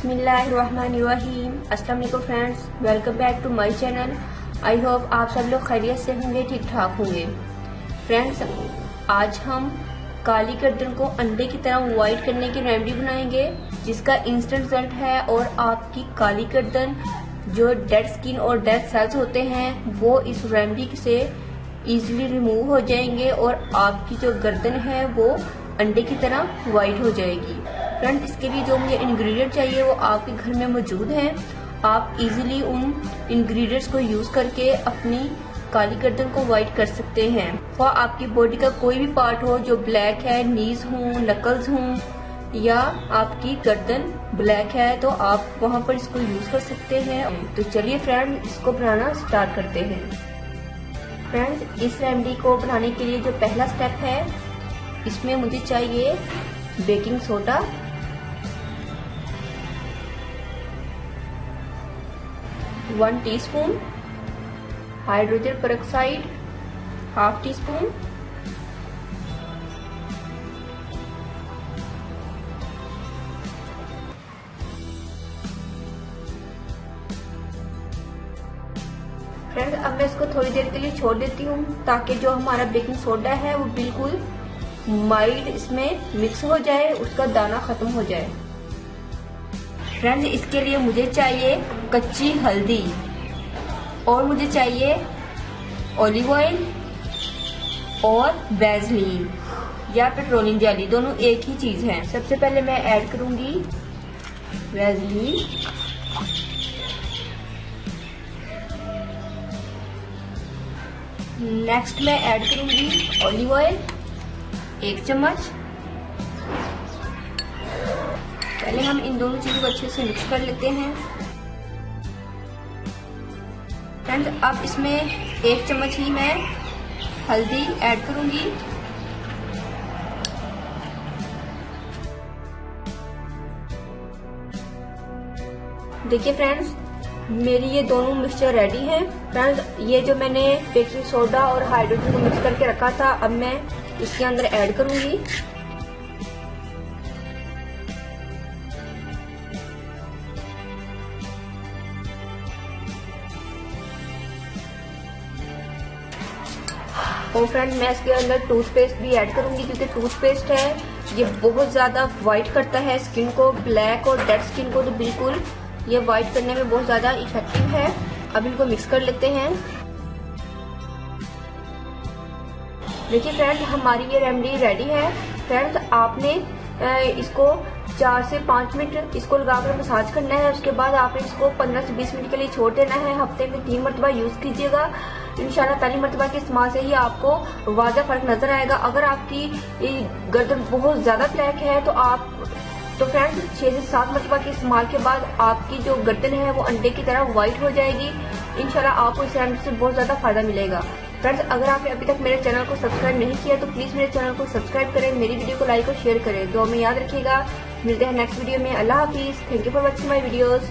बिस्मिल्लाहिर्रहमानिर्रहीम। अस्सलाम वालेकुम friends, welcome back to my channel. I hope आप सब लोग खैरियत से होंगे, ठीक ठाक होंगे। फ्रेंड्स, आज हम काली गर्दन को अंडे की तरह वाइट करने की रेमेडी बनाएंगे, जिसका इंस्टेंट रिजल्ट है और आपकी काली गर्दन, जो डेड स्किन और डेड सेल्स होते हैं, वो इस रेमेडी से इजीली रिमूव हो जाएंगे और आपकी जो गर्दन है वो अंडे की तरह वाइट हो जाएगी। फ्रेंड, इसके लिए जो मुझे इंग्रेडिएंट चाहिए वो आपके घर में मौजूद हैं। आप इजीली उन इंग्रेडिएंट्स को यूज करके अपनी काली गर्दन को वाइट कर सकते हैं। वह आपकी बॉडी का कोई भी पार्ट हो जो ब्लैक है, नीज हो, नकल्स हो या आपकी गर्दन ब्लैक है, तो आप वहां पर इसको यूज कर सकते हैं। तो चलिए फ्रेंड, इसको बनाना स्टार्ट करते हैं। फ्रेंड्स, इस रेमेडी को बनाने के लिए जो पहला स्टेप है, इसमें मुझे चाहिए baking soda, 1 teaspoon, hydrogen peroxide, ½ teaspoon, friends, अब मैं इसको थोड़ी देर के लिए छोड़ देती हूँ ताकि जो हमारा बेकिंग सोडा है वो बिल्कुल माइल्ड इसमें मिक्स हो जाए, उसका दाना खत्म हो जाए। फ्रेंड्स, इसके लिए मुझे चाहिए कच्ची हल्दी और मुझे चाहिए ऑलिव ऑयल और वैसलीन या पेट्रोलियम जेली, दोनों एक ही चीज है। सबसे पहले मैं ऐड करूंगी वैसलीन, नेक्स्ट मैं ऐड करूंगी ऑलिव ऑयल 1 चम्मच। पहले हम इन दोनों चीजों को अच्छे से मिक्स कर लेते हैं। फ्रेंड्स, अब इसमें 1 चम्मच ही मैं हल्दी ऐड करूंगी। देखिए फ्रेंड्स, मेरी ये दोनों मिक्सचर रेडी है। फ्रेंड्स, ये जो मैंने बेकिंग सोडा और हाइड्रोजन को मिक्स करके रखा था, अब मैं इसके अंदर ऐड करूंगी। और फ्रेंड, मैं इसके अंदर टूथपेस्ट भी ऐड करूंगी, क्योंकि टूथपेस्ट है ये बहुत ज्यादा व्हाइट करता है स्किन को, ब्लैक और डेड स्किन को तो बिल्कुल ये व्हाइट करने में बहुत ज्यादा इफेक्टिव है। अब इनको मिक्स कर लेते हैं। देखिए फ्रेंड्स, हमारी ये रेमेडी रेडी है। फ्रेंड्स, आपने इसको 4 से 5 मिनट इसको लगाकर मसाज करना है। उसके बाद आपने इसको 15 से 20 मिनट के लिए छोड़ देना है। हफ्ते में 3 मरतबा यूज कीजिएगा। इंशाल्लाह पहली मरतबा के इस्तेमाल से ही आपको वाज़ा फर्क नजर आएगा। अगर आपकी गर्दन बहुत ज्यादा ब्लैक है तो फ्रेंड्स 6 से 7 मरतबा के इस्तेमाल के बाद आपकी जो गर्दन है वो अंडे की तरह व्हाइट हो जाएगी। इंशाल्लाह आपको इस रेमेडी से बहुत ज्यादा फायदा मिलेगा। फ्रेंड्स, अगर आपने अभी तक मेरे चैनल को सब्सक्राइब नहीं किया तो प्लीज मेरे चैनल को सब्सक्राइब करें, मेरी वीडियो को लाइक और शेयर करें। दुआ में याद रखिएगा। मिलते हैं नेक्स्ट वीडियो में। अल्लाह हाफिज। Thank you for watching my videos.